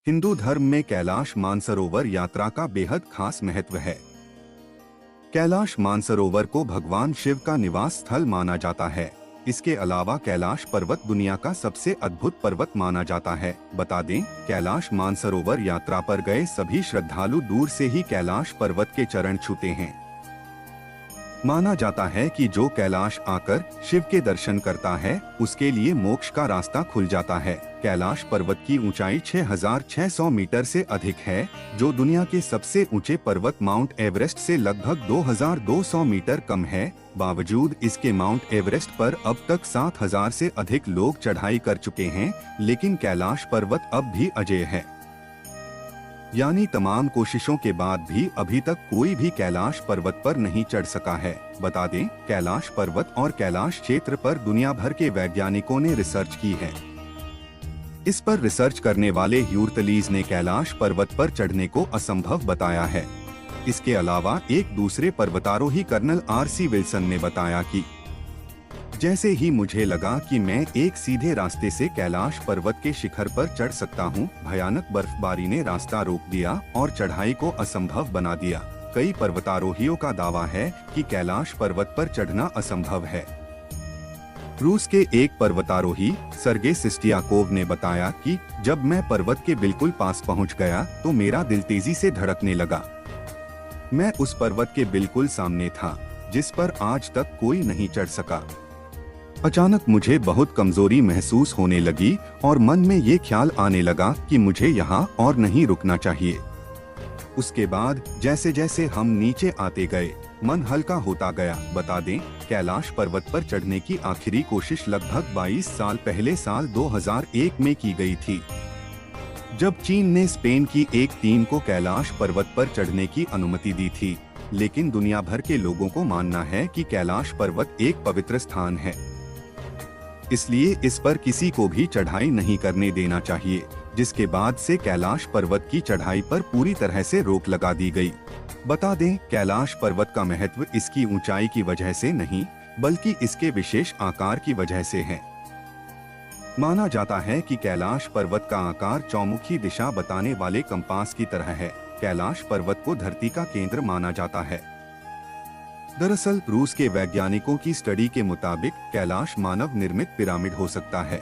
हिंदू धर्म में कैलाश मानसरोवर यात्रा का बेहद खास महत्व है। कैलाश मानसरोवर को भगवान शिव का निवास स्थल माना जाता है। इसके अलावा कैलाश पर्वत दुनिया का सबसे अद्भुत पर्वत माना जाता है। बता दें, कैलाश मानसरोवर यात्रा पर गए सभी श्रद्धालु दूर से ही कैलाश पर्वत के चरण छूते हैं। माना जाता है कि जो कैलाश आकर शिव के दर्शन करता है, उसके लिए मोक्ष का रास्ता खुल जाता है। कैलाश पर्वत की ऊंचाई 6,600 मीटर से अधिक है, जो दुनिया के सबसे ऊंचे पर्वत माउंट एवरेस्ट से लगभग 2,200 मीटर कम है। बावजूद इसके माउंट एवरेस्ट पर अब तक 7,000 से अधिक लोग चढ़ाई कर चुके हैं, लेकिन कैलाश पर्वत अब भी अजेय है। यानी तमाम कोशिशों के बाद भी अभी तक कोई भी कैलाश पर्वत पर नहीं चढ़ सका है। बता दें, कैलाश पर्वत और कैलाश क्षेत्र पर दुनिया भर के वैज्ञानिकों ने रिसर्च की है। इस पर रिसर्च करने वाले ह्यूर्टलीज ने कैलाश पर्वत पर चढ़ने को असंभव बताया है। इसके अलावा एक दूसरे पर्वतारोही कर्नल RC विल्सन ने बताया कि जैसे ही मुझे लगा कि मैं एक सीधे रास्ते से कैलाश पर्वत के शिखर पर चढ़ सकता हूं, भयानक बर्फबारी ने रास्ता रोक दिया और चढ़ाई को असंभव बना दिया। कई पर्वतारोहियों का दावा है कि कैलाश पर्वत पर चढ़ना असंभव है। रूस के एक पर्वतारोही सर्गे सिस्टियाकोव ने बताया कि जब मैं पर्वत के बिल्कुल पास पहुंच गया तो मेरा दिल तेजी से धड़कने लगा। मैं उस पर्वत के बिल्कुल सामने था, जिस पर आज तक कोई नहीं चढ़ सका। अचानक मुझे बहुत कमजोरी महसूस होने लगी और मन में ये ख्याल आने लगा कि मुझे यहाँ और नहीं रुकना चाहिए। उसके बाद जैसे जैसे हम नीचे आते गए, मन हल्का होता गया। बता दें, कैलाश पर्वत पर चढ़ने की आखिरी कोशिश लगभग 22 साल पहले साल 2001 में की गई थी, जब चीन ने स्पेन की एक टीम को कैलाश पर्वत पर चढ़ने की अनुमति दी थी। लेकिन दुनिया भर के लोगों को मानना है कि कैलाश पर्वत एक पवित्र स्थान है, इसलिए इस पर किसी को भी चढ़ाई नहीं करने देना चाहिए। जिसके बाद से कैलाश पर्वत की चढ़ाई पर पूरी तरह से रोक लगा दी गई। बता दें, कैलाश पर्वत का महत्व इसकी ऊंचाई की वजह से नहीं, बल्कि इसके विशेष आकार की वजह से है। माना जाता है कि कैलाश पर्वत का आकार चौमुखी दिशा बताने वाले कंपास की तरह है। कैलाश पर्वत को धरती का केंद्र माना जाता है। दरअसल रूस के वैज्ञानिकों की स्टडी के मुताबिक कैलाश मानव निर्मित पिरामिड हो सकता है,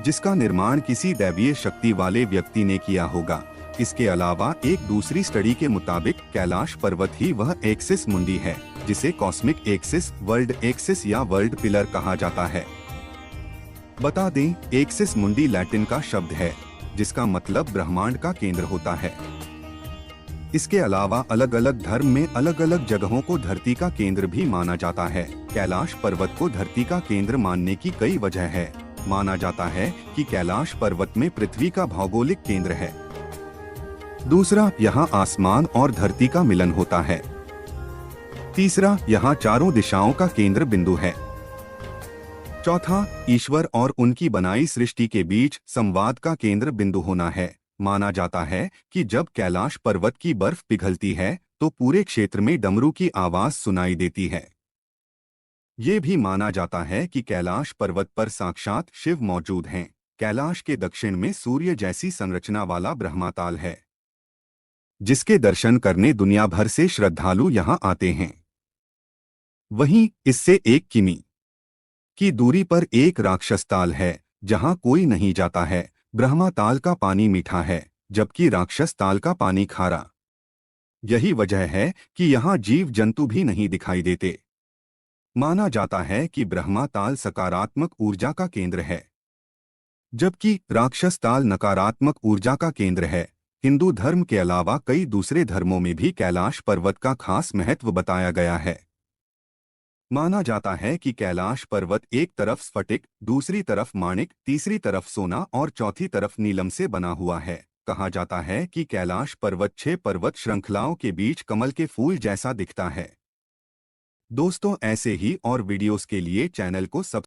जिसका निर्माण किसी दैवीय शक्ति वाले व्यक्ति ने किया होगा। इसके अलावा एक दूसरी स्टडी के मुताबिक कैलाश पर्वत ही वह एक्सिस मुंडी है, जिसे कॉस्मिक एक्सिस, वर्ल्ड एक्सिस या वर्ल्ड पिलर कहा जाता है। बता दें, एक्सिस मुंडी लैटिन का शब्द है, जिसका मतलब ब्रह्मांड का केंद्र होता है। इसके अलावा अलग अलग धर्म में अलग अलग जगहों को धरती का केंद्र भी माना जाता है। कैलाश पर्वत को धरती का केंद्र मानने की कई वजह है। माना जाता है कि कैलाश पर्वत में पृथ्वी का भौगोलिक केंद्र है। दूसरा, यहाँ आसमान और धरती का मिलन होता है। तीसरा, यहाँ चारों दिशाओं का केंद्र बिंदु है। चौथा, ईश्वर और उनकी बनाई सृष्टि के बीच संवाद का केंद्र बिंदु होना है। माना जाता है कि जब कैलाश पर्वत की बर्फ पिघलती है तो पूरे क्षेत्र में डमरू की आवाज सुनाई देती है। ये भी माना जाता है कि कैलाश पर्वत पर साक्षात शिव मौजूद हैं। कैलाश के दक्षिण में सूर्य जैसी संरचना वाला ब्रह्माताल है, जिसके दर्शन करने दुनिया भर से श्रद्धालु यहाँ आते हैं। वहीं इससे 1 किमी की दूरी पर एक राक्षस ताल है, जहाँ कोई नहीं जाता है। ब्रह्मा ताल का पानी मीठा है, जबकि राक्षस ताल का पानी खारा। यही वजह है कि यहाँ जीव जंतु भी नहीं दिखाई देते। माना जाता है कि ब्रह्मा ताल सकारात्मक ऊर्जा का केंद्र है, जबकि राक्षस ताल नकारात्मक ऊर्जा का केंद्र है। हिंदू धर्म के अलावा कई दूसरे धर्मों में भी कैलाश पर्वत का खास महत्व बताया गया है। माना जाता है कि कैलाश पर्वत एक तरफ स्फटिक, दूसरी तरफ माणिक, तीसरी तरफ सोना और चौथी तरफ नीलम से बना हुआ है। कहा जाता है कि कैलाश पर्वत 6 पर्वत श्रृंखलाओं के बीच कमल के फूल जैसा दिखता है। दोस्तों, ऐसे ही और वीडियोस के लिए चैनल को सब्सक्राइब